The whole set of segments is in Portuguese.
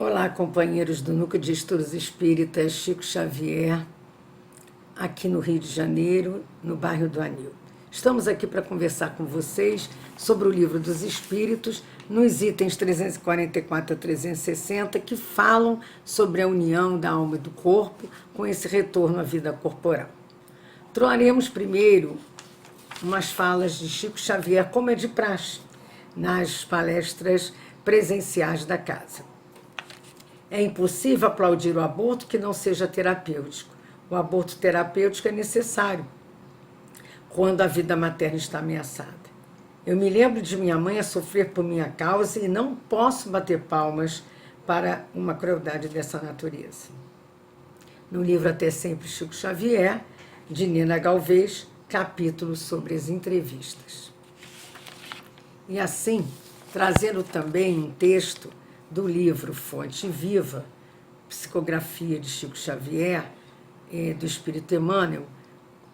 Olá, companheiros do Núcleo de Estudos Espíritas Chico Xavier, aqui no Rio de Janeiro, no bairro do Anil. Estamos aqui para conversar com vocês sobre o Livro dos Espíritos, nos itens 344 a 360, que falam sobre a união da alma e do corpo com esse retorno à vida corporal. Traremos primeiro umas falas de Chico Xavier, como é de praxe, nas palestras presenciais da casa. É impossível aplaudir o aborto que não seja terapêutico. O aborto terapêutico é necessário quando a vida materna está ameaçada. Eu me lembro de minha mãe a sofrer por minha causa e não posso bater palmas para uma crueldade dessa natureza. No livro Até Sempre, Chico Xavier, de Nina Galvez, capítulo sobre as entrevistas. E assim, trazendo também um texto do livro Fonte Viva, Psicografia de Chico Xavier, do Espírito Emmanuel,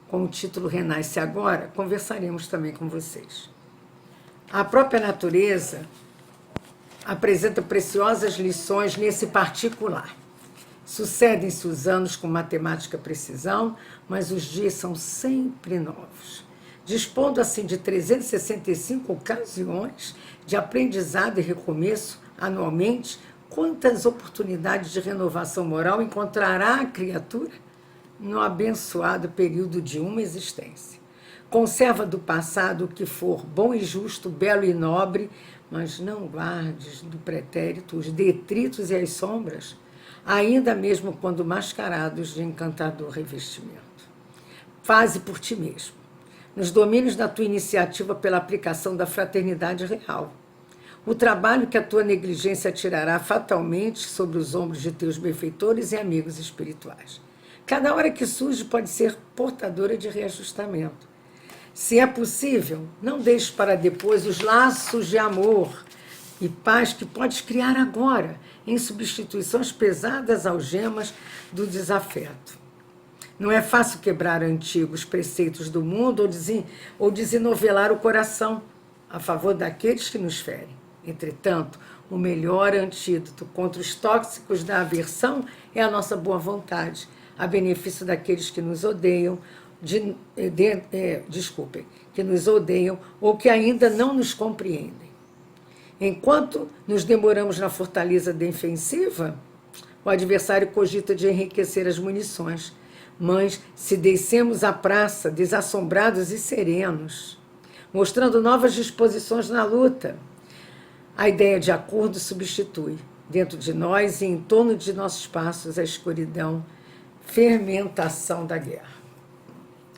com o título Renasce Agora, conversaremos também com vocês. A própria natureza apresenta preciosas lições nesse particular. Sucedem-se os anos com matemática precisão, mas os dias são sempre novos. Dispondo assim de 365 ocasiões de aprendizado e recomeço anualmente, quantas oportunidades de renovação moral encontrará a criatura no abençoado período de uma existência? Conserva do passado o que for bom e justo, belo e nobre, mas não guardes do pretérito os detritos e as sombras, ainda mesmo quando mascarados de encantador revestimento. Faze por ti mesmo, nos domínios da tua iniciativa pela aplicação da fraternidade real, o trabalho que a tua negligência tirará fatalmente sobre os ombros de teus benfeitores e amigos espirituais. Cada hora que surge pode ser portadora de reajustamento. Se é possível, não deixes para depois os laços de amor e paz que podes criar agora, em substituição às pesadas algemas do desafeto. Não é fácil quebrar antigos preceitos do mundo ou desenovelar o coração a favor daqueles que nos ferem. Entretanto, o melhor antídoto contra os tóxicos da aversão é a nossa boa vontade, a benefício daqueles que nos odeiam, que nos odeiam ou que ainda não nos compreendem. Enquanto nos demoramos na fortaleza defensiva, o adversário cogita de enriquecer as munições, mas se descemos à praça desassombrados e serenos, mostrando novas disposições na luta, a ideia de acordo substitui, dentro de nós e em torno de nossos passos, a escuridão, fermentação da guerra.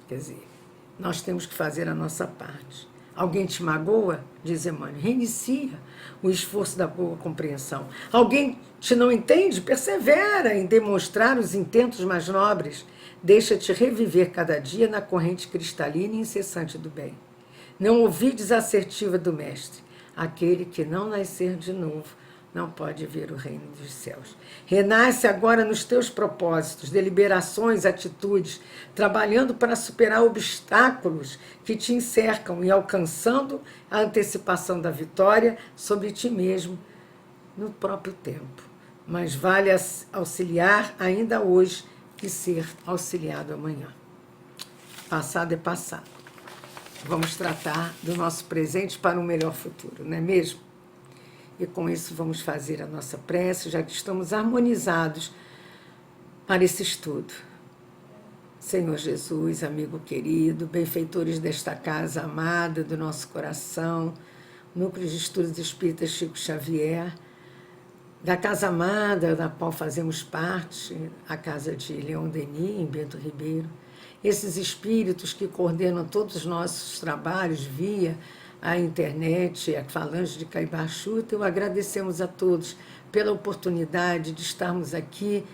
Quer dizer, nós temos que fazer a nossa parte. Alguém te magoa? Diz Emmanuel, reinicia o esforço da boa compreensão. Alguém te não entende? Persevera em demonstrar os intentos mais nobres. Deixa-te reviver cada dia na corrente cristalina e incessante do bem. Não ouvides a assertiva do Mestre. Aquele que não nascer de novo não pode ver o reino dos céus. Renasce agora nos teus propósitos, deliberações, atitudes, trabalhando para superar obstáculos que te encercam e alcançando a antecipação da vitória sobre ti mesmo no próprio tempo. Mas vale auxiliar ainda hoje que ser auxiliado amanhã. Passado é passado. Vamos tratar do nosso presente para um melhor futuro, não é mesmo? E com isso vamos fazer a nossa prece, já que estamos harmonizados para esse estudo. Senhor Jesus, amigo querido, benfeitores desta casa amada, do nosso coração, Núcleo de Estudos Espíritas Chico Xavier, da casa amada da qual fazemos parte, a casa de Leon Denis, em Bento Ribeiro, esses espíritos que coordenam todos os nossos trabalhos via a internet, a Falange de Caibachuta, eu agradecemos a todos pela oportunidade de estarmos aqui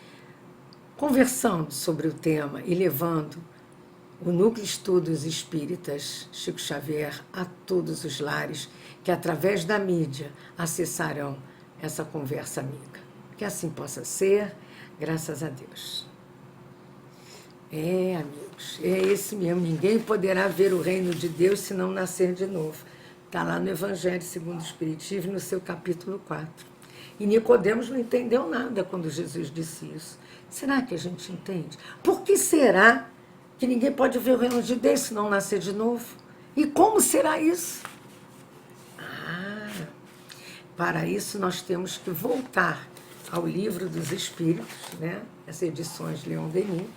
conversando sobre o tema e levando o Núcleo de Estudos Espíritas Chico Xavier a todos os lares que, através da mídia, acessarão essa conversa amiga. Que assim possa ser, graças a Deus. Amigos, é esse mesmo. Ninguém poderá ver o reino de Deus se não nascer de novo. Está lá no Evangelho segundo o Espiritismo, no seu capítulo 4. E Nicodemos não entendeu nada quando Jesus disse isso. Será que a gente entende? Por que será que ninguém pode ver o reino de Deus se não nascer de novo? E como será isso? Para isso nós temos que voltar ao Livro dos Espíritos, né? As edições Leon Denis,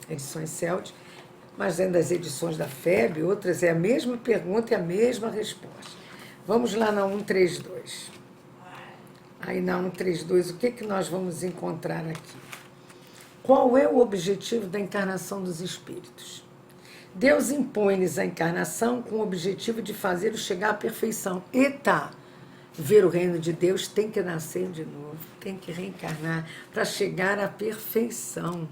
edições Celde, mas dentro das edições da FEB, outras é a mesma pergunta e a mesma resposta. Vamos lá na 132. Aí na 132, o que nós vamos encontrar aqui? Qual é o objetivo da encarnação dos espíritos? Deus impõe-lhes a encarnação com o objetivo de fazê-los chegar à perfeição. Eita! Ver o reino de Deus tem que nascer de novo, tem que reencarnar para chegar à perfeição.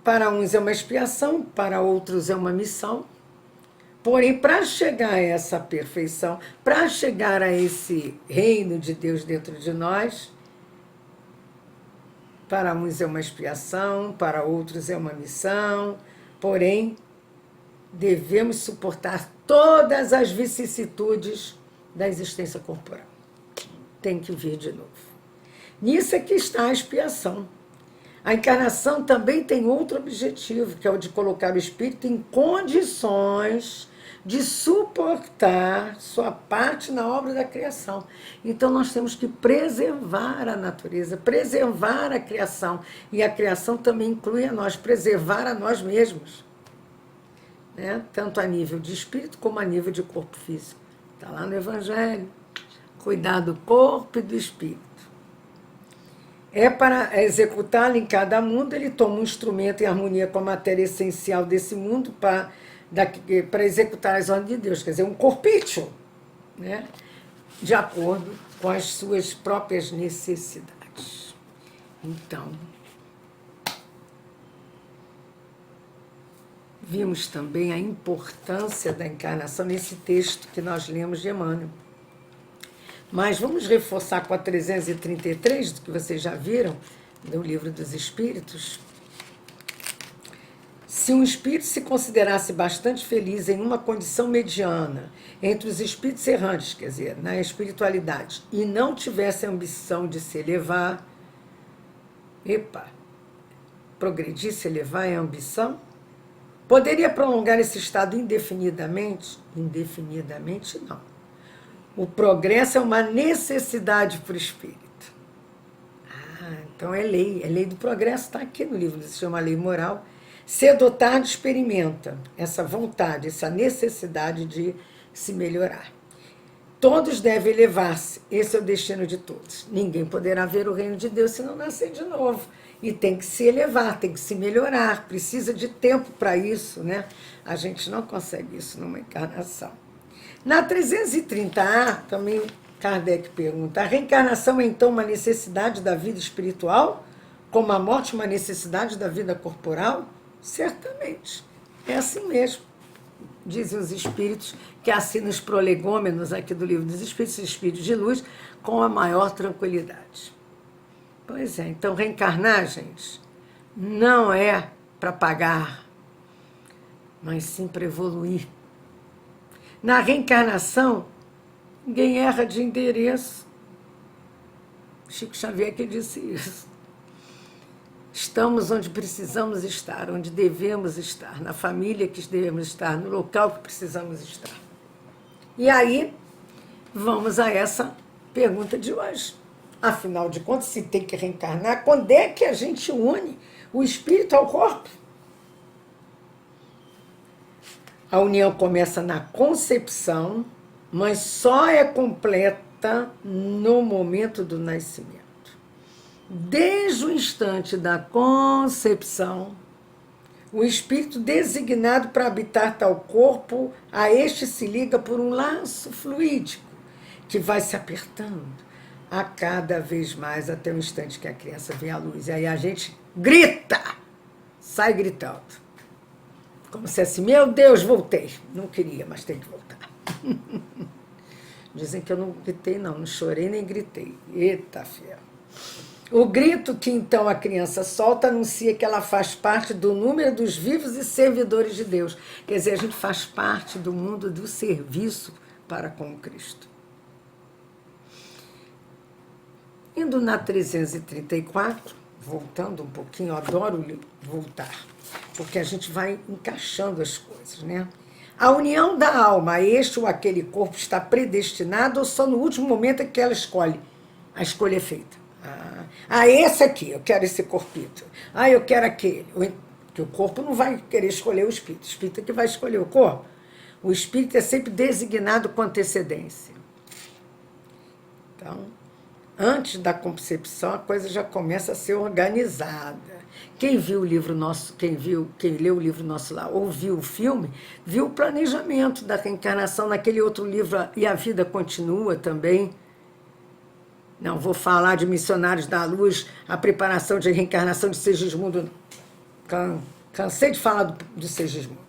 Para uns é uma expiação, para outros é uma missão. Porém, para chegar a essa perfeição, para chegar a esse reino de Deus dentro de nós, para uns é uma expiação, para outros é uma missão, porém, devemos suportar todas as vicissitudes da existência corporal. Tem que vir de novo. Nisso é que está a expiação. A encarnação também tem outro objetivo, que é o de colocar o espírito em condições de suportar sua parte na obra da criação. Então nós temos que preservar a natureza, preservar a criação. E a criação também inclui a nós, preservar a nós mesmos. Né? Tanto a nível de espírito como a nível de corpo físico. Está lá no Evangelho. Cuidar do corpo e do espírito. É para executá-lo em cada mundo, ele toma um instrumento em harmonia com a matéria essencial desse mundo para executar as ordens de Deus, quer dizer, um corpício, né? De acordo com as suas próprias necessidades. Então, vimos também a importância da encarnação nesse texto que nós lemos de Emmanuel. Mas vamos reforçar com a 333, do que vocês já viram, do Livro dos Espíritos. Se um espírito se considerasse bastante feliz em uma condição mediana entre os espíritos errantes, quer dizer, na espiritualidade, e não tivesse a ambição de se elevar, progredir, se elevar é ambição, poderia prolongar esse estado indefinidamente? Indefinidamente, não. O progresso é uma necessidade para o espírito. Então é lei do progresso, está aqui no livro, se chama Lei Moral. Cedo ou tarde experimenta essa vontade, essa necessidade de se melhorar. Todos devem elevar-se, esse é o destino de todos. Ninguém poderá ver o reino de Deus se não nascer de novo. E tem que se elevar, tem que se melhorar, precisa de tempo para isso, né? A gente não consegue isso numa encarnação. Na 330A, também Kardec pergunta, a reencarnação é então uma necessidade da vida espiritual, como a morte uma necessidade da vida corporal? Certamente, é assim mesmo. Dizem os espíritos que assinam os prolegômenos aqui do Livro dos Espíritos, espíritos de luz, com a maior tranquilidade. Pois é, então reencarnar, gente, não é para pagar, mas sim para evoluir. Na reencarnação, ninguém erra de endereço. Chico Xavier que disse isso. Estamos onde precisamos estar, onde devemos estar, na família que devemos estar, no local que precisamos estar. E aí, vamos a essa pergunta de hoje. Afinal de contas, se tem que reencarnar, quando é que a gente une o espírito ao corpo? A união começa na concepção, mas só é completa no momento do nascimento. Desde o instante da concepção, o espírito designado para habitar tal corpo, a este se liga por um laço fluídico, que vai se apertando a cada vez mais até o instante que a criança vê a luz. E aí a gente grita, sai gritando. Como se assim, meu Deus, voltei. Não queria, mas tem que voltar. Dizem que eu não gritei, não chorei nem gritei. Eita, fiel. O grito que então a criança solta anuncia que ela faz parte do número dos vivos e servidores de Deus. Quer dizer, a gente faz parte do mundo do serviço para com Cristo. indo na 334, voltando um pouquinho, eu adoro voltar, porque a gente vai encaixando as coisas, né? A união da alma a este ou aquele corpo está predestinada ou só no último momento é que ela escolhe? A escolha é feita. Esse aqui, eu quero esse corpito. Eu quero aquele. Porque o corpo não vai querer escolher o espírito é que vai escolher o corpo. O espírito é sempre designado com antecedência. Então, antes da concepção, a coisa já começa a ser organizada. Quem viu o livro nosso, quem leu o livro nosso lá, ou viu o filme, viu o planejamento da reencarnação naquele outro livro, E a Vida Continua também. Não vou falar de Missionários da Luz, a preparação de reencarnação de Segismundo. Cansei de falar do Segismundo.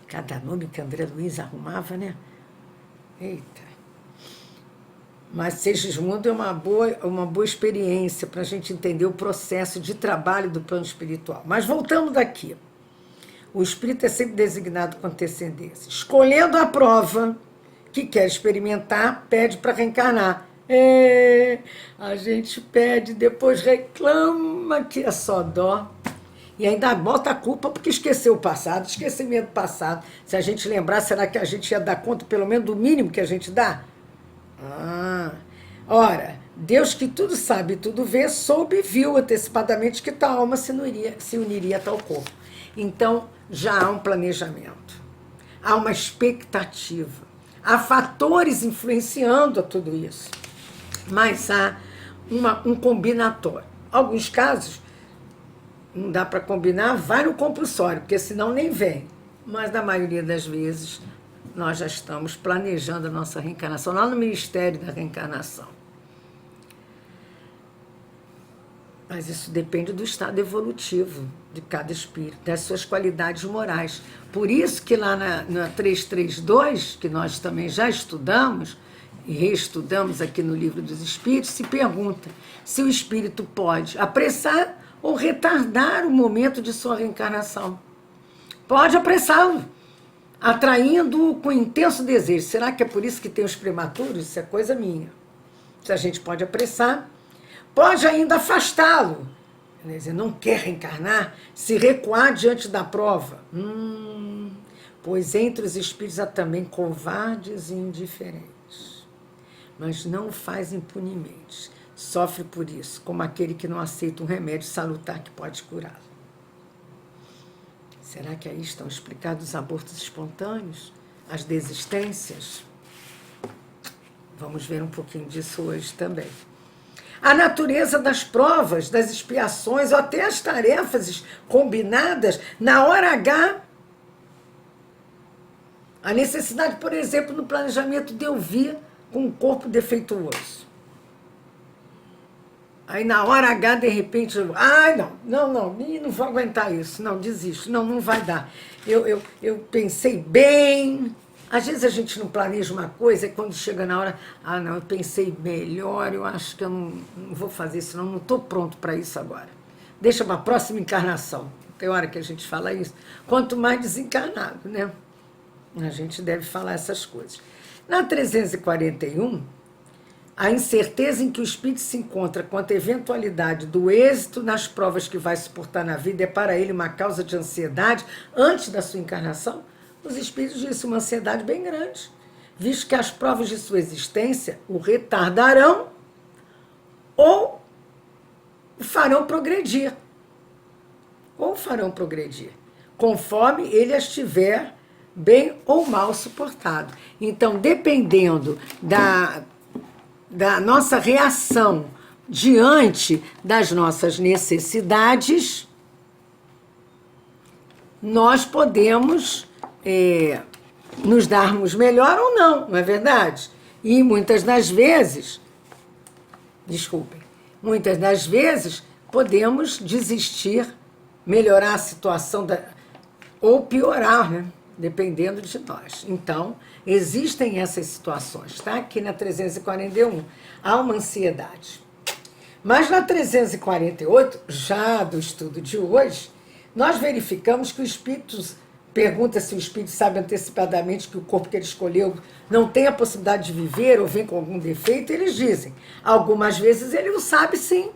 Cada nome que André Luiz arrumava, né? Eita. Mas Segismundo é uma boa experiência para a gente entender o processo de trabalho do plano espiritual. Mas voltando daqui. O espírito é sempre designado com antecedência. Escolhendo a prova que quer experimentar, pede para reencarnar. A gente pede, depois reclama que é só dó. E ainda bota a culpa porque esqueceu o passado, esquecimento passado. Se a gente lembrar, será que a gente ia dar conta pelo menos do mínimo que a gente dá? Ora, Deus que tudo sabe e tudo vê, soube e viu antecipadamente que tal alma se uniria a tal corpo. Então, já há um planejamento, há uma expectativa, há fatores influenciando a tudo isso, mas há um combinatório. Alguns casos, não dá para combinar, vai no compulsório, porque senão nem vem. Mas, na maioria das vezes, nós já estamos planejando a nossa reencarnação, lá no Ministério da Reencarnação. Mas isso depende do estado evolutivo de cada espírito, das suas qualidades morais. Por isso que lá na 332, que nós também já estudamos, e reestudamos aqui no Livro dos Espíritos, se pergunta se o espírito pode apressar ou retardar o momento de sua reencarnação. Pode apressá-lo, atraindo-o com intenso desejo. Será que é por isso que tem os prematuros? Isso é coisa minha. Se a gente pode apressar, pode ainda afastá-lo. Quer dizer, não quer reencarnar, se recuar diante da prova. Pois entre os espíritos há também covardes e indiferentes. Mas não o faz impunemente. Sofre por isso, como aquele que não aceita um remédio salutar que pode curá-lo. Será que aí estão explicados os abortos espontâneos? As desistências? Vamos ver um pouquinho disso hoje também. A natureza das provas, das expiações, ou até as tarefas combinadas na hora H. A necessidade, por exemplo, no planejamento de eu vir com um corpo defeituoso. Aí na hora H, de repente, não vou aguentar isso, não, desisto, não vai dar. Eu pensei bem. Às vezes a gente não planeja uma coisa e quando chega na hora, eu pensei melhor, eu acho que eu não vou fazer isso, não estou pronto para isso agora. Deixa para a próxima encarnação. Tem hora que a gente fala isso. Quanto mais desencarnado, né? A gente deve falar essas coisas. Na 341, a incerteza em que o espírito se encontra quanto à eventualidade do êxito nas provas que vai suportar na vida é para ele uma causa de ansiedade antes da sua encarnação. Os espíritos dizem uma ansiedade bem grande, visto que as provas de sua existência o retardarão ou o farão progredir. Conforme ele as tiver bem ou mal suportado. Então, dependendo da nossa reação diante das nossas necessidades, nós podemos nos darmos melhor ou não é verdade? E muitas das vezes podemos desistir, melhorar a situação ou piorar, né? Dependendo de nós. Então, existem essas situações, tá? Aqui na 341 há uma ansiedade. Mas na 348, já do estudo de hoje, nós verificamos que os espíritos pergunta se o espírito sabe antecipadamente que o corpo que ele escolheu não tem a possibilidade de viver ou vem com algum defeito, eles dizem, algumas vezes ele o sabe sim.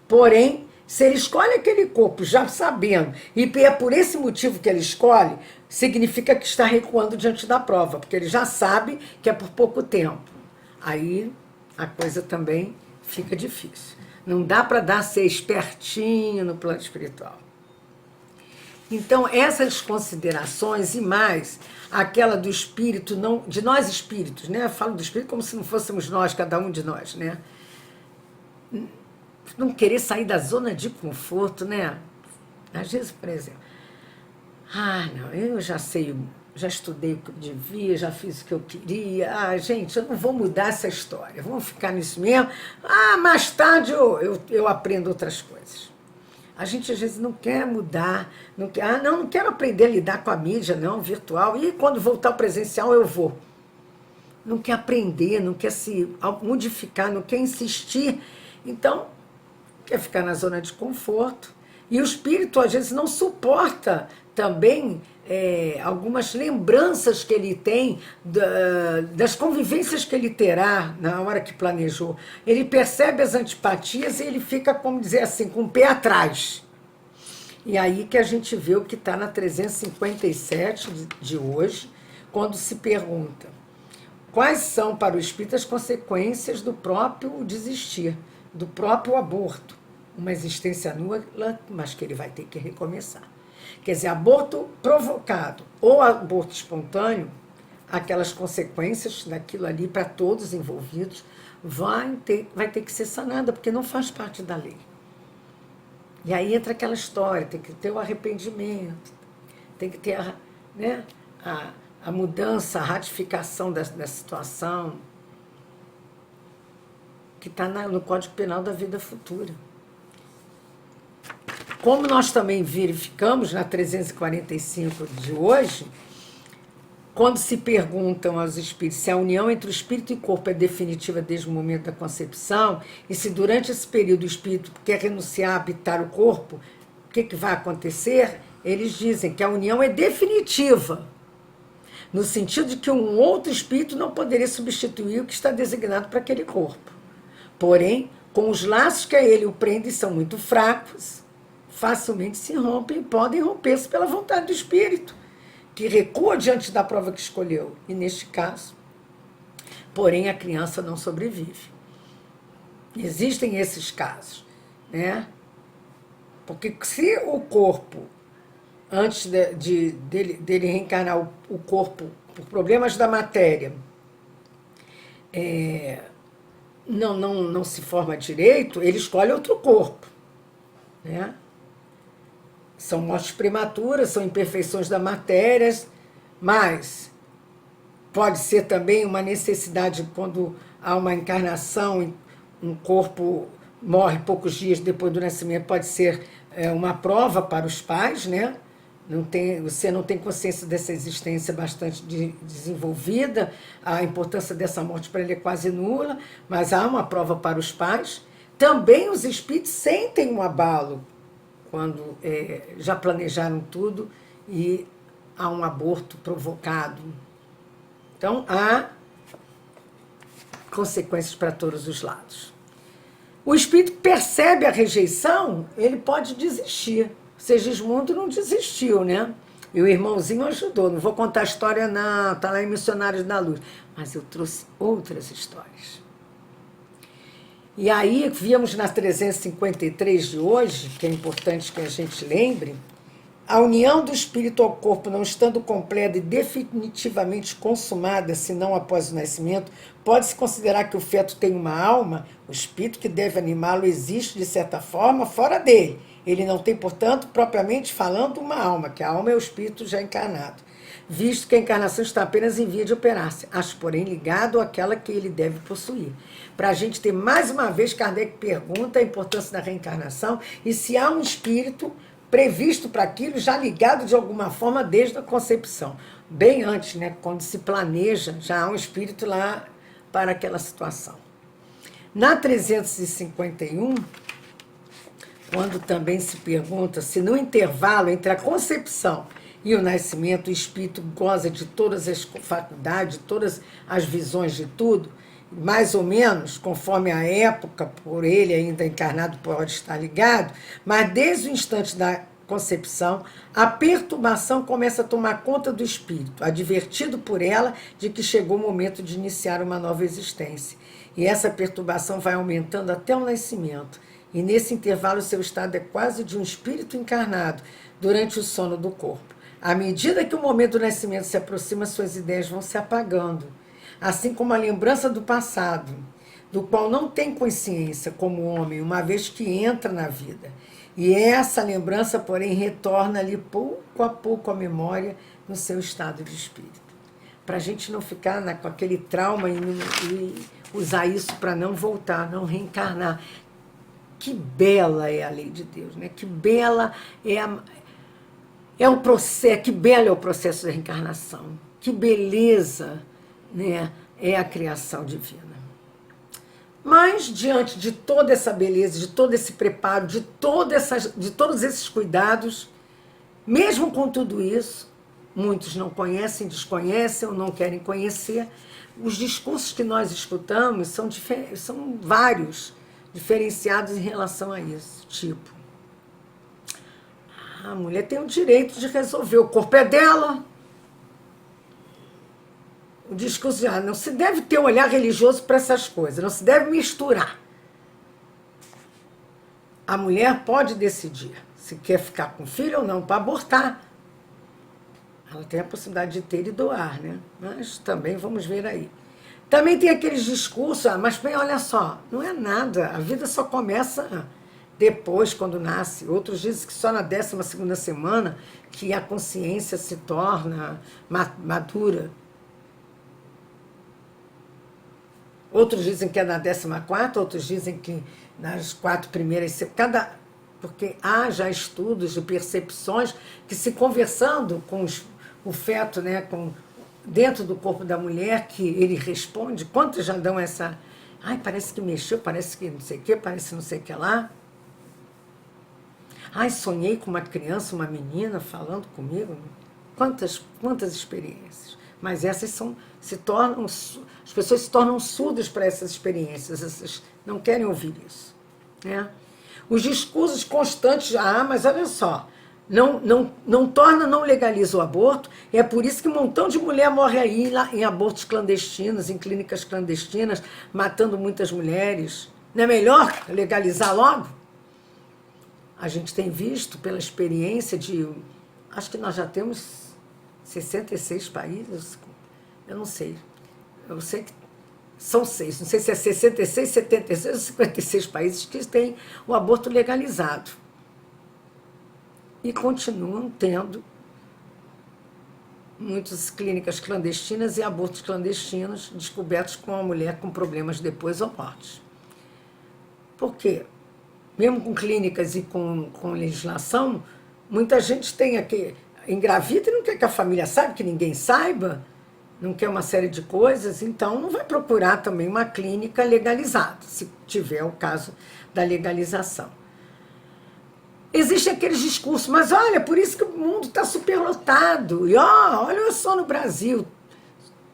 Porém, se ele escolhe aquele corpo já sabendo, e é por esse motivo que ele escolhe, significa que está recuando diante da prova, porque ele já sabe que é por pouco tempo. Aí a coisa também fica difícil. Não dá para ser espertinho no plano espiritual. Então, essas considerações e mais, aquela do espírito, não, de nós espíritos, né? Eu falo do espírito como se não fôssemos nós, cada um de nós, né? Não querer sair da zona de conforto, né? Às vezes, por exemplo, não, eu já sei, já estudei o que eu devia, já fiz o que eu queria. Gente, eu não vou mudar essa história, vamos ficar nisso mesmo. Mais tarde eu aprendo outras coisas. A gente às vezes não quer mudar, não quer, não quero aprender a lidar com a mídia, não, virtual, e quando voltar ao presencial eu vou. Não quer aprender, não quer se modificar, não quer insistir. Então, quer ficar na zona de conforto. E o espírito, às vezes, não suporta também algumas lembranças que ele tem das convivências que ele terá na hora que planejou. Ele percebe as antipatias e ele fica, como dizer assim, com o pé atrás. E aí que a gente vê o que está na 357 de hoje, quando se pergunta quais são para o espírito as consequências do próprio desistir, do próprio aborto. Uma existência nula, mas que ele vai ter que recomeçar. Quer dizer, aborto provocado ou aborto espontâneo, aquelas consequências daquilo ali para todos envolvidos vai ter que ser sanada, porque não faz parte da lei. E aí entra aquela história, tem que ter o arrependimento, tem que ter a mudança, a ratificação da situação, que está no Código Penal da vida futura. Como nós também verificamos na 345 de hoje, quando se perguntam aos espíritos se a união entre o espírito e corpo é definitiva desde o momento da concepção, e se durante esse período o espírito quer renunciar a habitar o corpo, o que vai acontecer? Eles dizem que a união é definitiva, no sentido de que um outro espírito não poderia substituir o que está designado para aquele corpo. Porém, com os laços que a ele o prendem são muito fracos, facilmente se rompem e podem romper-se pela vontade do espírito, que recua diante da prova que escolheu. E neste caso, porém, a criança não sobrevive. Existem esses casos, né? Porque se o corpo, antes dele reencarnar o corpo por problemas da matéria, não se forma direito, ele escolhe outro corpo, né? São mortes prematuras, são imperfeições da matéria, mas pode ser também uma necessidade quando há uma encarnação, um corpo morre poucos dias depois do nascimento, pode ser uma prova para os pais, né? Você não tem consciência dessa existência bastante desenvolvida, a importância dessa morte para ele é quase nula, mas há uma prova para os pais. Também os espíritos sentem um abalo quando já planejaram tudo e há um aborto provocado. Então, há consequências para todos os lados. O espírito percebe a rejeição, ele pode desistir. Segismundo não desistiu, né? E o irmãozinho ajudou. Não vou contar a história, não, está lá em Missionários da Luz. Mas eu trouxe outras histórias. E aí, víamos na 353 de hoje, que é importante que a gente lembre, a união do espírito ao corpo não estando completa e definitivamente consumada, senão após o nascimento, pode-se considerar que o feto tem uma alma, o espírito que deve animá-lo existe, de certa forma, fora dele. Ele não tem, portanto, propriamente falando, uma alma, que a alma é o espírito já encarnado, visto que a encarnação está apenas em via de operar-se, acho, porém, ligado àquela que ele deve possuir. Para a gente ter, mais uma vez, Kardec pergunta a importância da reencarnação e se há um espírito previsto para aquilo, já ligado de alguma forma desde a concepção. Bem antes, né, quando se planeja, já há um espírito lá para aquela situação. Na 351, quando também se pergunta se no intervalo entre a concepção E o nascimento, o espírito goza de todas as faculdades, de todas as visões de tudo, mais ou menos, conforme a época, por ele ainda encarnado pode estar ligado, mas desde o instante da concepção, a perturbação começa a tomar conta do espírito, advertido por ela de que chegou o momento de iniciar uma nova existência. E essa perturbação vai aumentando até o nascimento. E nesse intervalo, seu estado é quase de um espírito encarnado durante o sono do corpo. À medida que o momento do nascimento se aproxima, suas ideias vão se apagando, assim como a lembrança do passado, do qual não tem consciência como homem, uma vez que entra na vida. E essa lembrança, porém, retorna-lhe pouco a pouco à memória no seu estado de espírito. Para a gente não ficar com aquele trauma e usar isso para não voltar, não reencarnar. Que bela é a lei de Deus, né? Que bela é o processo, que belo é o processo da reencarnação. Que beleza, né, é a criação divina. Mas, diante de toda essa beleza, de todo esse preparo, de todos esses cuidados, mesmo com tudo isso, muitos não conhecem, desconhecem ou não querem conhecer. Os discursos que nós escutamos são vários, diferenciados em relação a isso. Tipo, a mulher tem o direito de resolver, o corpo é dela. O discurso de não se deve ter um olhar religioso para essas coisas, não se deve misturar. A mulher pode decidir se quer ficar com filho ou não, para abortar. Ela tem a possibilidade de ter e doar, né? Mas também vamos ver aí. Também tem aqueles discursos, mas bem, olha só, não é nada, a vida só começa depois, quando nasce. Outros dizem que só na 12ª semana que a consciência se torna madura. Outros dizem que é na 14ª, outros dizem que nas 4 primeiras, porque há já estudos de percepções que, se conversando com o feto, né, dentro do corpo da mulher, que ele responde, quantos já dão essa, parece que mexeu, parece que não sei o que, parece não sei o que lá. Sonhei com uma criança, uma menina falando comigo. Quantas experiências. Mas essas as pessoas se tornam surdas para essas experiências, essas não querem ouvir isso, né? Os discursos constantes, mas olha só, não legaliza o aborto, e é por isso que um montão de mulher morre aí em abortos clandestinos, em clínicas clandestinas, matando muitas mulheres. Não é melhor legalizar logo? A gente tem visto pela experiência acho que nós já temos 66 países, eu não sei. Eu sei que são 6, não sei se é 66, 76 ou 56 países que têm o aborto legalizado. E continuam tendo muitas clínicas clandestinas e abortos clandestinos descobertos com a mulher com problemas depois ou mortes. Por quê? Mesmo com clínicas e com legislação, muita gente engravida e não quer que a família saiba, que ninguém saiba, não quer uma série de coisas, então não vai procurar também uma clínica legalizada, se tiver o caso da legalização. Existe aqueles discursos, mas olha, por isso que o mundo está superlotado. E olha só no Brasil,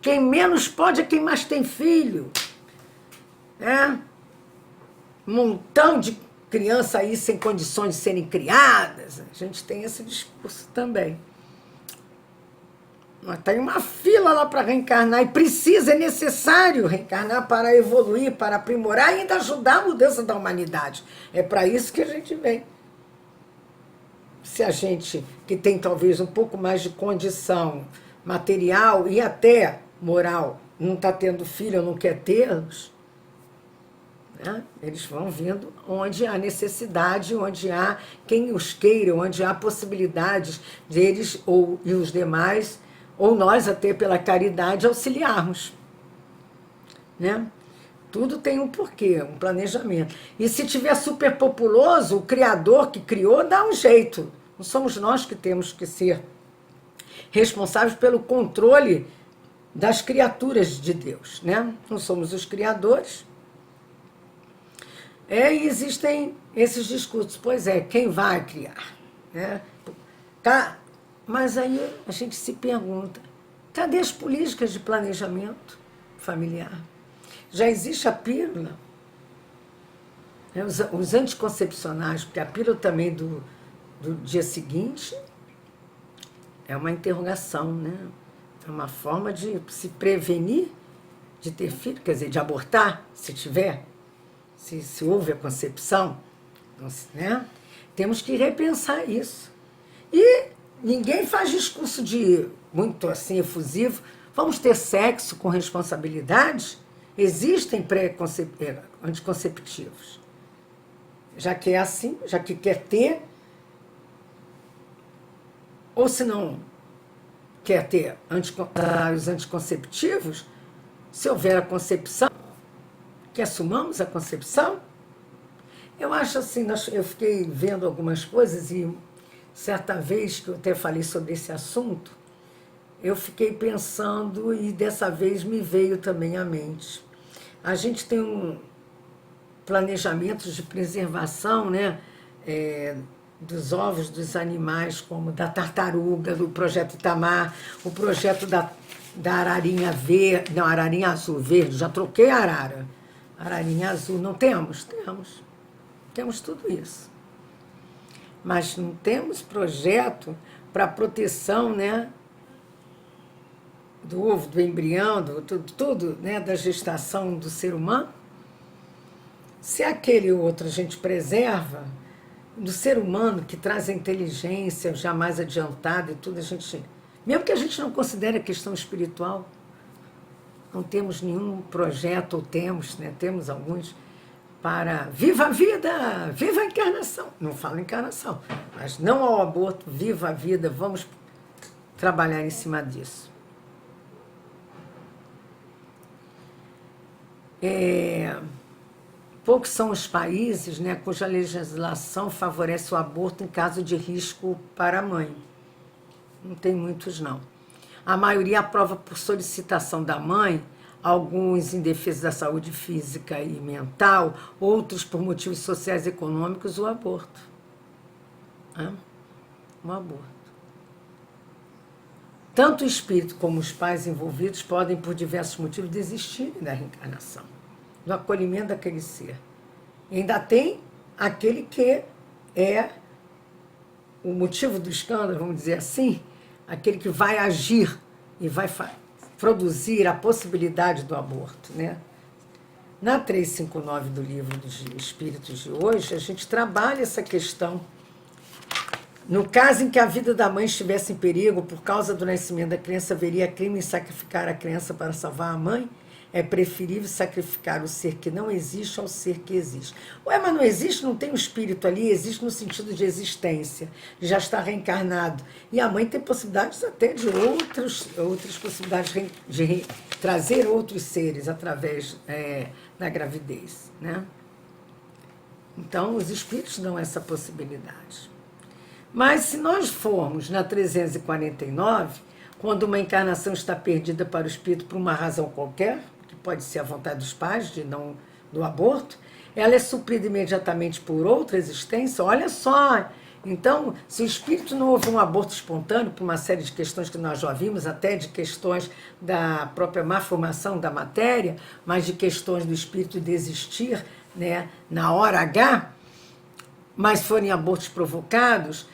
quem menos pode é quem mais tem filho. Um montão de crianças aí sem condições de serem criadas. A gente tem esse discurso também. Mas tem uma fila lá para reencarnar, e é necessário reencarnar para evoluir, para aprimorar e ainda ajudar a mudança da humanidade. É para isso que a gente vem. Se a gente, que tem talvez um pouco mais de condição material e até moral, não está tendo filho ou não quer tê-los, né? Eles vão vindo onde há necessidade, onde há quem os queira, onde há possibilidades deles e os demais, ou nós até pela caridade auxiliarmos, né? Tudo tem um porquê, um planejamento. E se tiver superpopuloso, o Criador que criou dá um jeito. Não somos nós que temos que ser responsáveis pelo controle das criaturas de Deus, né? Não somos os criadores. E existem esses discursos. Pois é, quem vai criar? Né? Mas aí a gente se pergunta, cadê as políticas de planejamento familiar? Já existe a pílula, né? Os anticoncepcionais, porque a pílula também do dia seguinte é uma interrogação, né? É uma forma de se prevenir de ter filho, quer dizer, de abortar, se tiver, se houve a concepção, né? Temos que repensar isso. E ninguém faz discurso de muito assim efusivo. Vamos ter sexo com responsabilidade? Existem anticonceptivos. Já que é assim, já que quer ter, ou se não quer ter os anticonceptivos, se houver a concepção, que assumamos a concepção. Eu acho assim, eu fiquei vendo algumas coisas e certa vez que eu até falei sobre esse assunto, eu fiquei pensando e dessa vez me veio também à mente. A gente tem um planejamento de preservação, né, dos ovos dos animais, como da tartaruga, do projeto Itamar, o projeto da ararinha verde, não, ararinha azul, verde, já troquei a arara. Ararinha azul, não temos? Temos. Temos tudo isso. Mas não temos projeto para proteção, né, do ovo, do embrião, tudo, né, da gestação do ser humano. Se aquele outro a gente preserva, do ser humano que traz a inteligência jamais adiantada e tudo, a gente, mesmo que a gente não considere a questão espiritual, não temos nenhum projeto, ou temos, né, temos alguns, para viva a vida, viva a encarnação. Não falo encarnação, mas não ao aborto, viva a vida, vamos trabalhar em cima disso. Poucos são os países, né, cuja legislação favorece o aborto em caso de risco para a mãe. Não tem muitos, não. A maioria aprova por solicitação da mãe, alguns em defesa da saúde física e mental, outros por motivos sociais e econômicos, o aborto. O aborto. Tanto o espírito como os pais envolvidos podem, por diversos motivos, desistirem da reencarnação, do acolhimento daquele ser. E ainda tem aquele que é o motivo do escândalo, vamos dizer assim, aquele que vai agir e vai produzir a possibilidade do aborto, né? Na 359 do livro dos Espíritos de hoje, a gente trabalha essa questão. No caso em que a vida da mãe estivesse em perigo por causa do nascimento da criança, haveria crime em sacrificar a criança para salvar a mãe? É preferível sacrificar o ser que não existe ao ser que existe. Ué, mas não existe, não tem um espírito ali, existe no sentido de existência, já está reencarnado. E a mãe tem possibilidades até de outras possibilidades de trazer outros seres através da gravidez, né? Então, os espíritos dão essa possibilidade. Mas se nós formos na 349, quando uma encarnação está perdida para o espírito por uma razão qualquer, que pode ser a vontade dos pais do aborto, ela é suprida imediatamente por outra existência. Olha só, então, se o espírito não houve um aborto espontâneo, por uma série de questões que nós já vimos, até de questões da própria má formação da matéria, mas de questões do espírito desistir, né, na hora H, mas forem abortos provocados,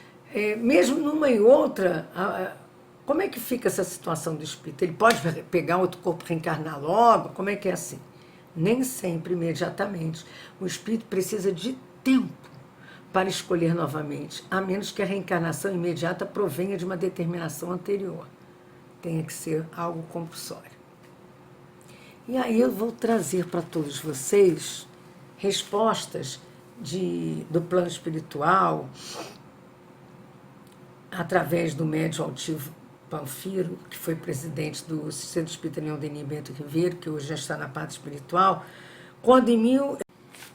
mesmo numa e outra, como é que fica essa situação do espírito? Ele pode pegar outro corpo e reencarnar logo? Como é que é assim? Nem sempre imediatamente. O espírito precisa de tempo para escolher novamente, a menos que a reencarnação imediata provenha de uma determinação anterior. Tenha que ser algo compulsório. E aí eu vou trazer para todos vocês respostas do plano espiritual, através do médium altivo Panfiro, que foi presidente do Centro Espírita Leão Denis Bento Ribeiro, que hoje já está na parte espiritual, quando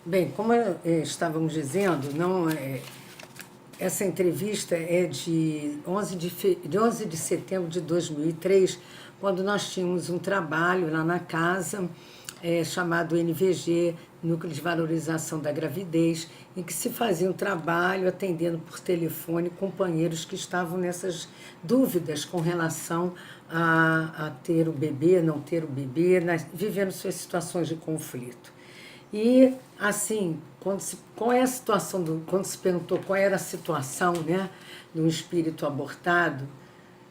Bem, como estávamos dizendo, essa entrevista é de 11 de setembro de 2003, quando nós tínhamos um trabalho lá na casa, chamado NVG, Núcleo de Valorização da Gravidez, em que se fazia um trabalho atendendo por telefone companheiros que estavam nessas dúvidas com relação a ter o bebê, não ter o bebê, vivendo suas situações de conflito. E, assim, quando se perguntou qual era a situação, né, de um espírito abortado,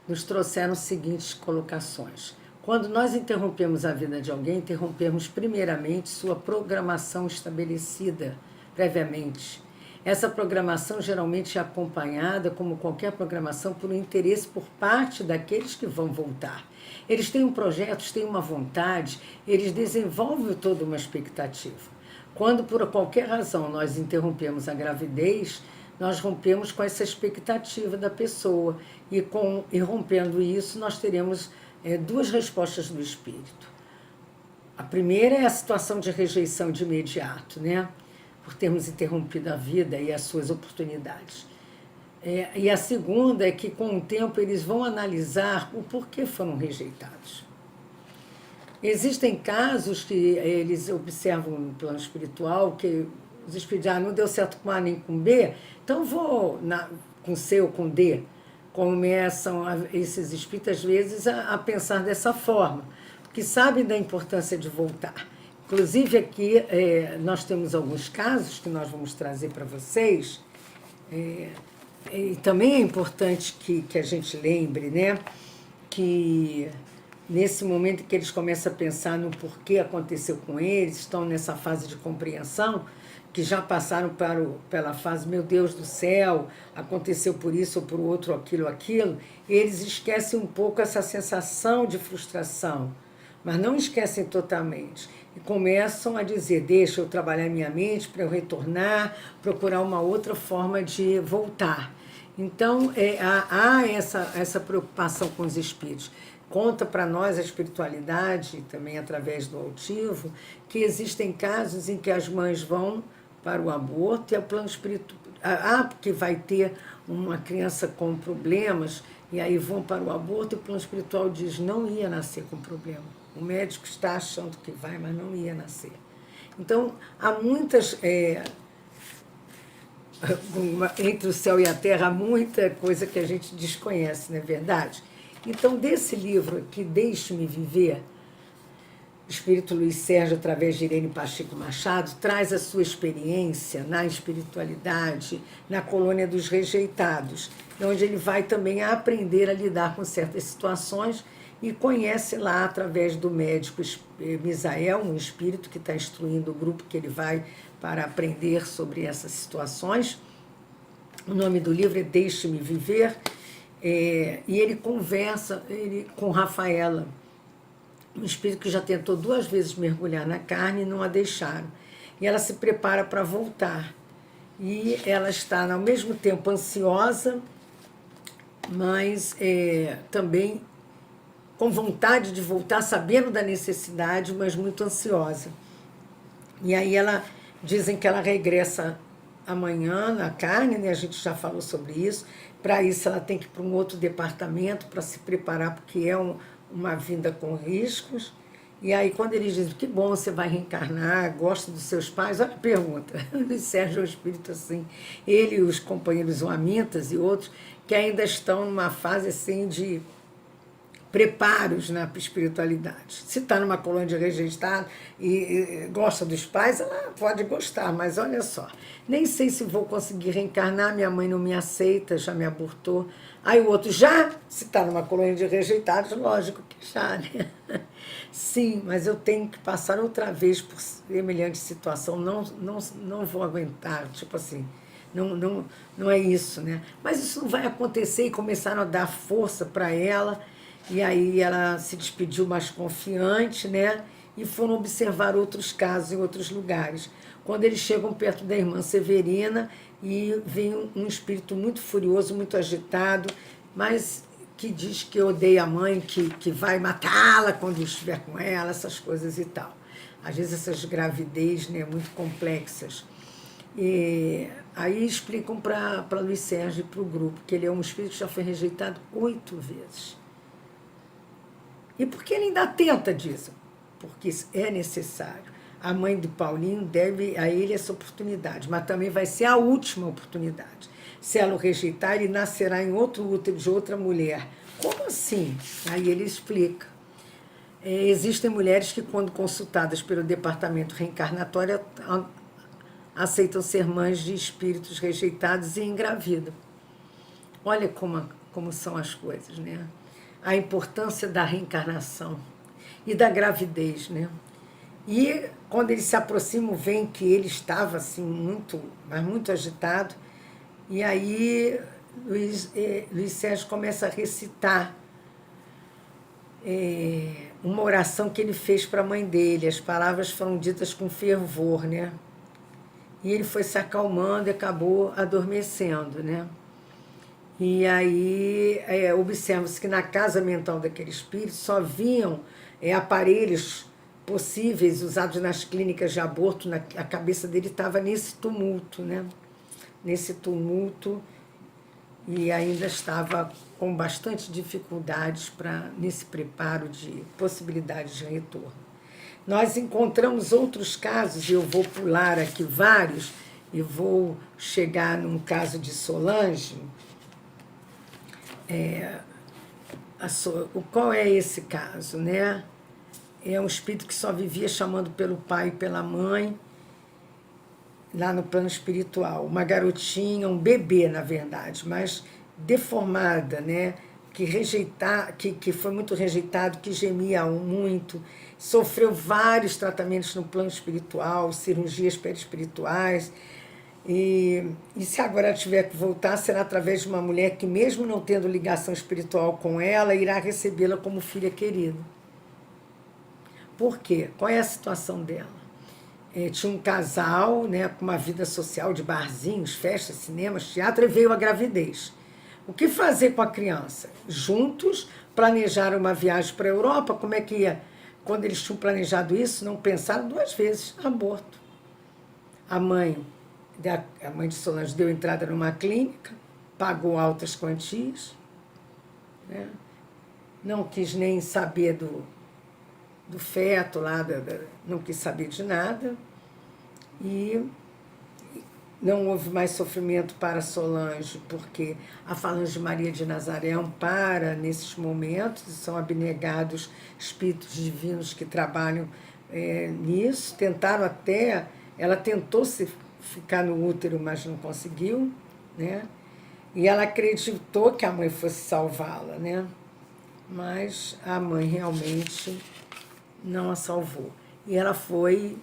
nos trouxeram as seguintes colocações. Quando nós interrompemos a vida de alguém, interrompemos primeiramente sua programação estabelecida previamente. Essa programação geralmente é acompanhada, como qualquer programação, por um interesse por parte daqueles que vão voltar. Eles têm um projeto, têm uma vontade, eles desenvolvem toda uma expectativa. Quando, por qualquer razão, nós interrompemos a gravidez, nós rompemos com essa expectativa da pessoa. E rompendo isso, nós teremos duas respostas do espírito. A primeira é a situação de rejeição de imediato, né? Por termos interrompido a vida e as suas oportunidades. E a segunda é que, com o tempo, eles vão analisar o porquê foram rejeitados. Existem casos que eles observam no plano espiritual que os espíritos não deu certo com A nem com B, então vou com C ou com D. Começam esses espíritos, às vezes, a pensar dessa forma, porque sabem da importância de voltar. Inclusive, aqui nós temos alguns casos que nós vamos trazer para vocês, e também é importante que a gente lembre, né, que nesse momento que eles começam a pensar no porquê aconteceu com eles, estão nessa fase de compreensão, que já passaram pela fase, meu Deus do céu, aconteceu por isso ou por outro, aquilo, eles esquecem um pouco essa sensação de frustração, mas não esquecem totalmente. E começam a dizer, deixa eu trabalhar minha mente para eu retornar, procurar uma outra forma de voltar. Então, há essa preocupação com os espíritos. Conta para nós a espiritualidade, também através do altivo, que existem casos em que as mães vão para o aborto e o plano espiritual, porque vai ter uma criança com problemas, e aí vão para o aborto e o plano espiritual diz, não ia nascer com problema. O médico está achando que vai, mas não ia nascer. Então, há muitas... entre o céu e a terra, há muita coisa que a gente desconhece, não é verdade? Então, desse livro aqui, Deixe-me Viver, Espírito Luiz Sérgio, através de Irene Pacheco Machado, traz a sua experiência na espiritualidade, na colônia dos rejeitados, onde ele vai também aprender a lidar com certas situações e conhece lá, através do médico Misael, um espírito que está instruindo o grupo que ele vai para aprender sobre essas situações. O nome do livro é Deixe-me Viver, e ele conversa com Rafaela, um espírito que já tentou 2 vezes mergulhar na carne e não a deixaram. E ela se prepara para voltar. E ela está, ao mesmo tempo, ansiosa, mas também com vontade de voltar, sabendo da necessidade, mas muito ansiosa. E aí dizem que ela regressa amanhã na carne, né? A gente já falou sobre isso. Para isso ela tem que ir para um outro departamento para se preparar, porque é uma vinda com riscos. E aí quando eles dizem, que bom, você vai reencarnar, gosta dos seus pais, olha a pergunta. O Sérgio é um espírito assim. Ele e os companheiros, o Amintas e outros, que ainda estão numa fase assim de preparos na espiritualidade. Se está numa colônia de rejeitado e gosta dos pais, ela pode gostar, mas olha só, nem sei se vou conseguir reencarnar, minha mãe não me aceita, já me abortou. Aí o outro, já? Se está numa colônia de rejeitados, lógico que já, né? Sim, mas eu tenho que passar outra vez por semelhante situação, não vou aguentar, tipo assim, não é isso, né? Mas isso não vai acontecer, e começaram a dar força para ela. E aí ela se despediu mais confiante, né? E foram observar outros casos em outros lugares. Quando eles chegam perto da irmã Severina, e vem um espírito muito furioso, muito agitado, mas que diz que odeia a mãe, que vai matá-la quando estiver com ela, essas coisas e tal. Às vezes essas gravidez, né, muito complexas. E aí explicam para Luiz Sérgio e para o grupo que ele é um espírito que já foi rejeitado 8 vezes. E por que ele ainda tenta disso? porque é necessário. A mãe do Paulinho deve a ele essa oportunidade, mas também vai ser a última oportunidade. Se ela o rejeitar, ele nascerá em outro útero de outra mulher. Como assim? Aí ele explica. Existem mulheres que, quando consultadas pelo departamento reencarnatório, aceitam ser mães de espíritos rejeitados e engravidam. Olha como são as coisas, né? A importância da reencarnação e da gravidez, né? E quando eles se aproximam, veem que ele estava assim mas muito agitado. E aí Luiz Sérgio começa a recitar uma oração que ele fez para a mãe dele. As palavras foram ditas com fervor, né? E ele foi se acalmando e acabou adormecendo, né? E aí observa-se que na casa mental daquele espírito só viam aparelhos possíveis usados nas clínicas de aborto. A cabeça dele estava nesse tumulto, né? Nesse tumulto, e ainda estava com bastante dificuldades nesse preparo de possibilidades de retorno. Nós encontramos outros casos, e eu vou pular aqui vários, e vou chegar num caso de Solange. Qual é esse caso, né? É um espírito que só vivia chamando pelo pai e pela mãe, lá no plano espiritual. Uma garotinha, um bebê, na verdade, mas deformada, né? Que foi muito rejeitado, que gemia muito, sofreu vários tratamentos no plano espiritual, cirurgias perispirituais. E se agora ela tiver que voltar, será através de uma mulher que, mesmo não tendo ligação espiritual com ela, irá recebê-la como filha querida. Por quê? Qual é a situação dela? Tinha um casal, né, com uma vida social de barzinhos, festas, cinemas, teatro, e veio a gravidez. O que fazer com a criança? Juntos planejaram uma viagem para a Europa. Como é que ia? Quando eles tinham planejado isso, não pensaram duas vezes: aborto. A mãe de Solange deu entrada numa clínica, pagou altas quantias, né? Não quis nem saber do feto lá, não quis saber de nada, e não houve mais sofrimento para Solange, porque a Falange Maria de Nazaré ampara nesses momentos, e são abnegados espíritos divinos que trabalham nisso. Ela tentou ficar no útero, mas não conseguiu, né? E ela acreditou que a mãe fosse salvá-la, né? Mas a mãe realmente não a salvou. E ela foi...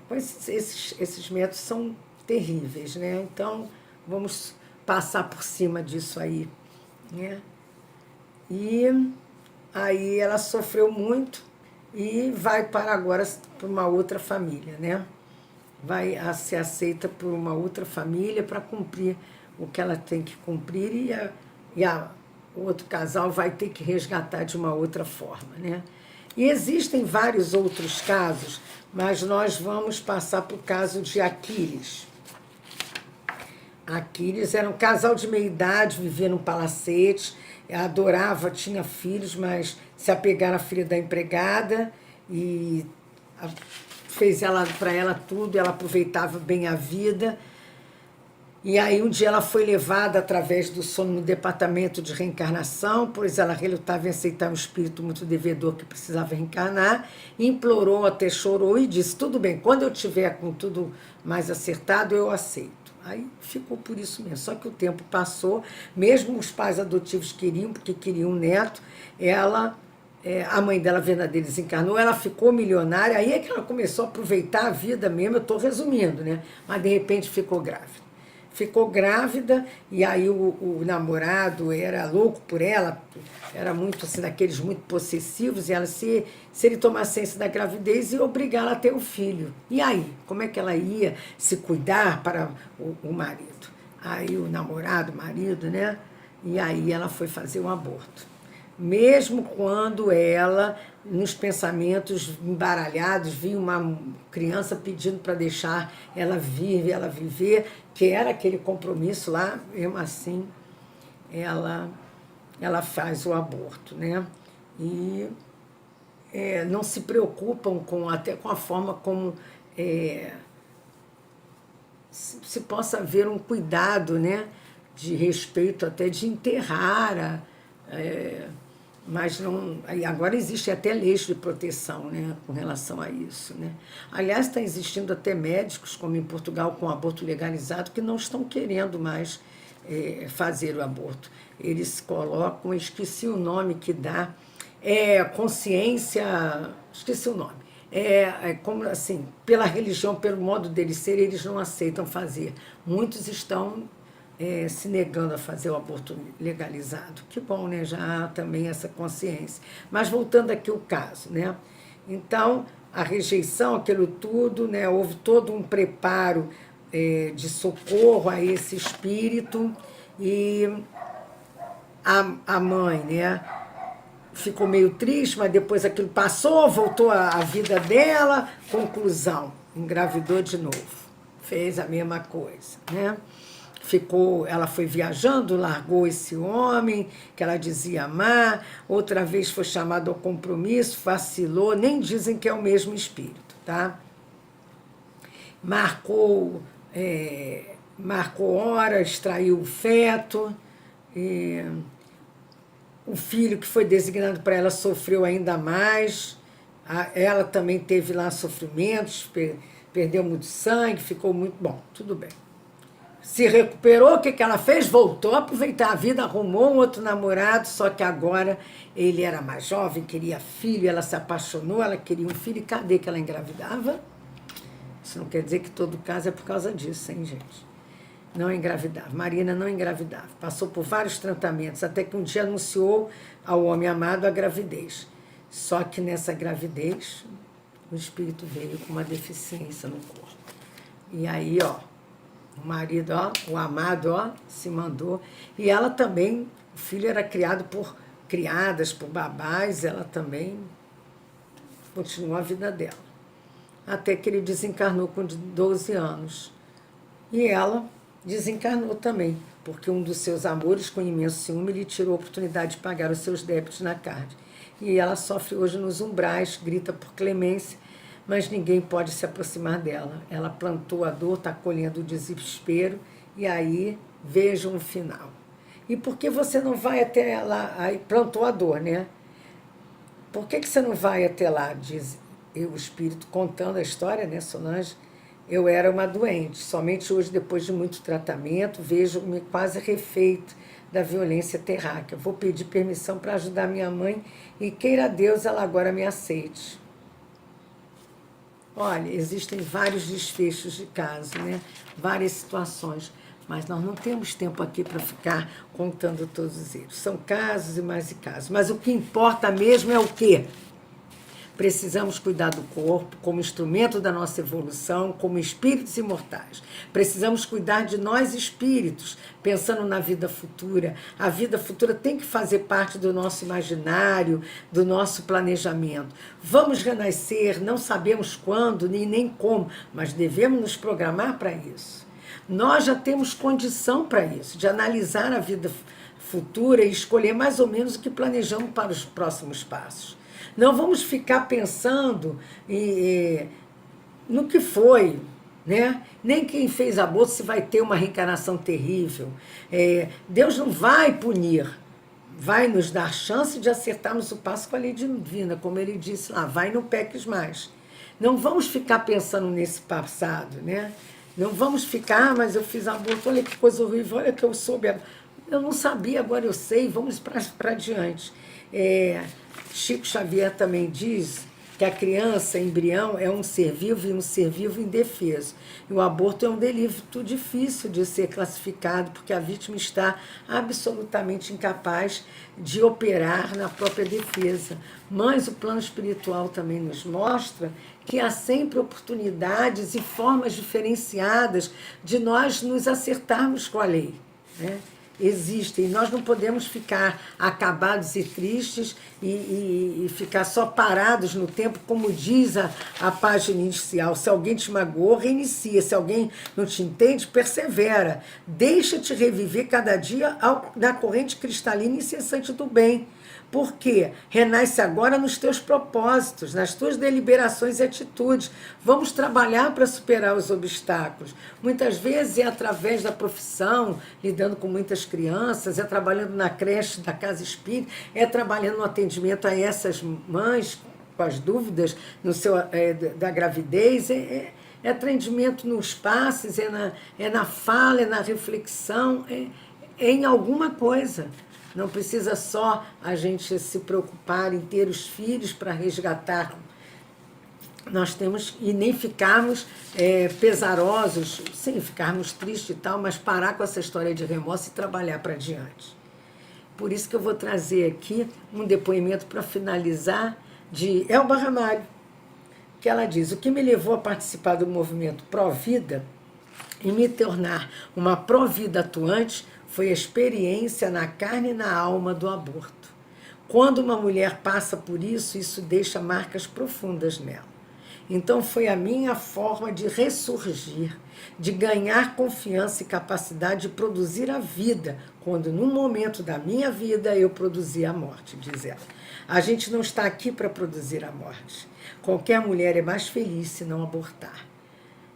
esses métodos são terríveis, né? Então, vamos passar por cima disso aí, né? E aí ela sofreu muito e vai para agora para uma outra família, né? Vai ser aceita por uma outra família para cumprir o que ela tem que cumprir, o outro casal vai ter que resgatar de uma outra forma, né? E existem vários outros casos, mas nós vamos passar para o caso de Aquiles. Aquiles era um casal de meia-idade, vivia num palacete, adorava, tinha filhos, mas se apegaram à filha da empregada e fez para ela tudo, ela aproveitava bem a vida. E aí um dia ela foi levada através do sono no departamento de reencarnação, pois ela relutava em aceitar um espírito muito devedor que precisava reencarnar, implorou, até chorou e disse: tudo bem, quando eu tiver com tudo mais acertado, eu aceito. Aí ficou por isso mesmo. Só que o tempo passou, mesmo os pais adotivos queriam, porque queriam um neto, a mãe dela, verdadeira, desencarnou, ela ficou milionária, aí é que ela começou a aproveitar a vida mesmo, eu estou resumindo, né? Mas de repente ficou grávida. Ficou grávida, e aí o namorado era louco por ela, era muito assim, daqueles muito possessivos, e ela, se ele tomasse ciência da gravidez, ia obrigá-la a ter o filho. E aí? Como é que ela ia se cuidar para o marido? Aí o namorado, o marido, né? E aí ela foi fazer um aborto. Mesmo quando ela, nos pensamentos embaralhados, via uma criança pedindo para deixar ela vir, ela viver, que era aquele compromisso lá, mesmo assim, ela faz o aborto, né? E não se preocupam até com a forma como se possa haver um cuidado, né, de respeito, até de enterrar, mas não. Agora existe até leis de proteção, né, com relação a isso, né? Aliás, está existindo até médicos, como em Portugal, com aborto legalizado, que não estão querendo mais fazer o aborto. Eles colocam, esqueci o nome que dá, consciência, esqueci o nome. Como assim, pela religião, pelo modo deles ser, eles não aceitam fazer. Muitos estão se negando a fazer o aborto legalizado. Que bom, né? Já há também essa consciência. Mas voltando aqui ao caso, né? Então, a rejeição, aquilo tudo, né? Houve todo um preparo de socorro a esse espírito, e a mãe, né, ficou meio triste, mas depois aquilo passou, voltou à vida dela. Conclusão, engravidou de novo, fez a mesma coisa, né? Ela foi viajando, largou esse homem que ela dizia amar, outra vez foi chamada ao compromisso, vacilou, nem dizem que é o mesmo espírito, tá? Marcou hora, extraiu o feto, o filho que foi designado para ela sofreu ainda mais, ela também teve lá sofrimentos, perdeu muito sangue, ficou muito... Bom, tudo bem. Se recuperou, o que ela fez? Voltou a aproveitar a vida, arrumou um outro namorado, só que agora ele era mais jovem, queria filho, ela se apaixonou, ela queria um filho, e cadê que ela engravidava? Isso não quer dizer que todo caso é por causa disso, hein, gente? Não engravidava, Marina não engravidava, passou por vários tratamentos, até que um dia anunciou ao homem amado a gravidez. Só que nessa gravidez, o espírito veio com uma deficiência no corpo. E aí, o marido, o amado, se mandou. E ela também, o filho era criadas por babás, ela também continuou a vida dela. Até que ele desencarnou com 12 anos. E ela desencarnou também, porque um dos seus amores, com imenso ciúme, lhe tirou a oportunidade de pagar os seus débitos na carne. E ela sofre hoje nos umbrais, grita por clemência, mas ninguém pode se aproximar dela. Ela plantou a dor, está colhendo o desespero, e aí vejam o final. E por que você não vai até lá? Aí plantou a dor, né? Por que você não vai até lá? Diz o espírito contando a história, né, Solange? Eu era uma doente, somente hoje, depois de muito tratamento, vejo-me quase refeito da violência terráquea. Vou pedir permissão para ajudar minha mãe e queira Deus ela agora me aceite. Olha, existem vários desfechos de caso, né? Várias situações, mas nós não temos tempo aqui para ficar contando todos eles. São casos e mais casos. Mas o que importa mesmo é o quê? Precisamos cuidar do corpo como instrumento da nossa evolução, como espíritos imortais. Precisamos cuidar de nós espíritos, pensando na vida futura. A vida futura tem que fazer parte do nosso imaginário, do nosso planejamento. Vamos renascer, não sabemos quando nem como, mas devemos nos programar para isso. Nós já temos condição para isso, de analisar a vida futura e escolher mais ou menos o que planejamos para os próximos passos. Não vamos ficar pensando no que foi, né? Nem quem fez aborto se vai ter uma reencarnação terrível. Deus não vai punir, vai nos dar chance de acertarmos o passo com a lei divina, como ele disse lá, vai, não peques mais. Não vamos ficar pensando nesse passado, né? Não vamos ficar, mas eu fiz aborto, olha que coisa horrível, olha que eu soube. Eu não sabia, agora eu sei, vamos para adiante. Chico Xavier também diz que a criança, embrião, é um ser vivo e um ser vivo indefeso. E o aborto é um delito difícil de ser classificado, porque a vítima está absolutamente incapaz de operar na própria defesa. Mas o plano espiritual também nos mostra que há sempre oportunidades e formas diferenciadas de nós nos acertarmos com a lei, né? Existem, nós não podemos ficar acabados e tristes e ficar só parados no tempo, como diz a página inicial. Se alguém te magoou, reinicia. Se alguém não te entende, persevera. Deixa-te reviver cada dia na corrente cristalina e incessante do bem. Porque renasce agora nos teus propósitos, nas tuas deliberações e atitudes. Vamos trabalhar para superar os obstáculos. Muitas vezes é através da profissão, lidando com muitas crianças, é trabalhando na creche da Casa Espírita, é trabalhando no atendimento a essas mães com as dúvidas no seu, da gravidez, é atendimento nos passes, é na fala, é na reflexão, é em alguma coisa. Não precisa só a gente se preocupar em ter os filhos para resgatar. Nós temos, e nem ficarmos pesarosos, sim, ficarmos tristes e tal, mas parar com essa história de remorso e trabalhar para diante. Por isso que eu vou trazer aqui um depoimento para finalizar de Elba Ramalho, que ela diz: o que me levou a participar do movimento pró-vida e me tornar uma pró-vida atuante foi a experiência na carne e na alma do aborto. Quando uma mulher passa por isso, isso deixa marcas profundas nela. Então foi a minha forma de ressurgir, de ganhar confiança e capacidade de produzir a vida, quando num momento da minha vida eu produzi a morte, diz ela. A gente não está aqui para produzir a morte. Qualquer mulher é mais feliz se não abortar.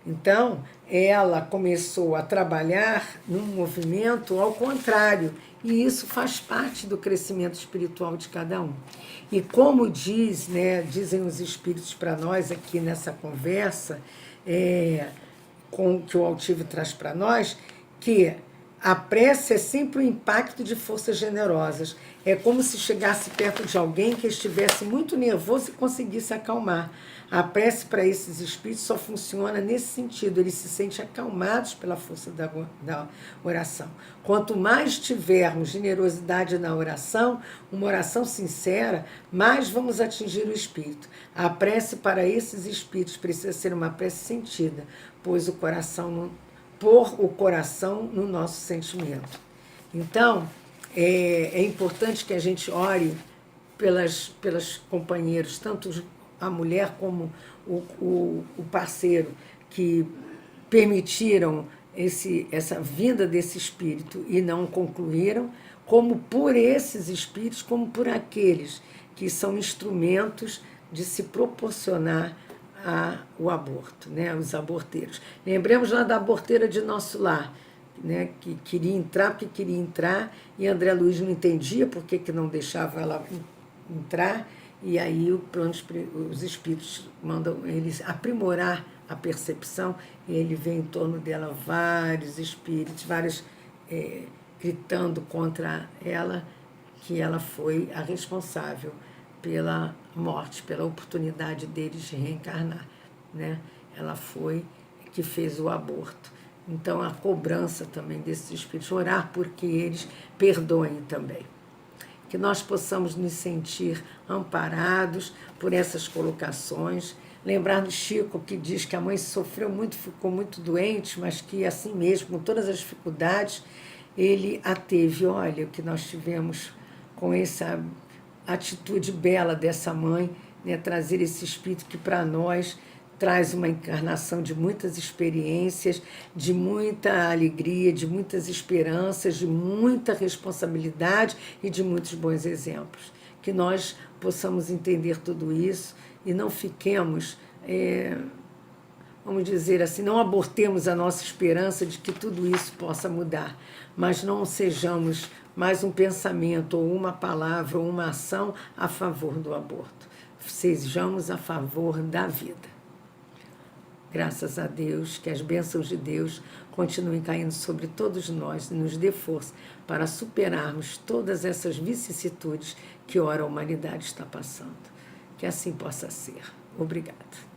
Então, ela começou a trabalhar num movimento ao contrário, e isso faz parte do crescimento espiritual de cada um. E como dizem os espíritos para nós aqui nessa conversa, que o Altivo traz para nós, que a prece é sempre o impacto de forças generosas. É como se chegasse perto de alguém que estivesse muito nervoso e conseguisse acalmar. A prece para esses espíritos só funciona nesse sentido, eles se sentem acalmados pela força da oração. Quanto mais tivermos generosidade na oração, uma oração sincera, mais vamos atingir o espírito. A prece para esses espíritos precisa ser uma prece sentida, pois o coração pôr o coração no nosso sentimento. Então, é importante que a gente ore pelas companheiros, tanto a mulher como o parceiro, que permitiram essa vinda desse espírito e não concluíram, como por esses espíritos, como por aqueles que são instrumentos de se proporcionar o aborto, né, os aborteiros. Lembremos lá da aborteira de Nosso Lar, né, que queria entrar porque queria entrar, e André Luiz não entendia por que não deixava ela entrar, e aí os espíritos mandam eles aprimorar a percepção, e ele vê em torno dela vários espíritos, vários gritando contra ela, que ela foi a responsável pela morte, pela oportunidade deles de reencarnar, né? Ela foi que fez o aborto. Então, a cobrança também desses espíritos, orar porque eles perdoem também. Que nós possamos nos sentir amparados por essas colocações. Lembrar do Chico, que diz que a mãe sofreu muito, ficou muito doente, mas que assim mesmo, com todas as dificuldades, ele a teve. Olha o que nós tivemos com essa atitude bela dessa mãe, né, trazer esse espírito que para nós traz uma encarnação de muitas experiências, de muita alegria, de muitas esperanças, de muita responsabilidade e de muitos bons exemplos. Que nós possamos entender tudo isso e não fiquemos, vamos dizer assim, não abortemos a nossa esperança de que tudo isso possa mudar, mas não sejamos mais um pensamento ou uma palavra ou uma ação a favor do aborto. Sejamos a favor da vida. Graças a Deus, que as bênçãos de Deus continuem caindo sobre todos nós e nos dê força para superarmos todas essas vicissitudes que ora a humanidade está passando. Que assim possa ser. Obrigada.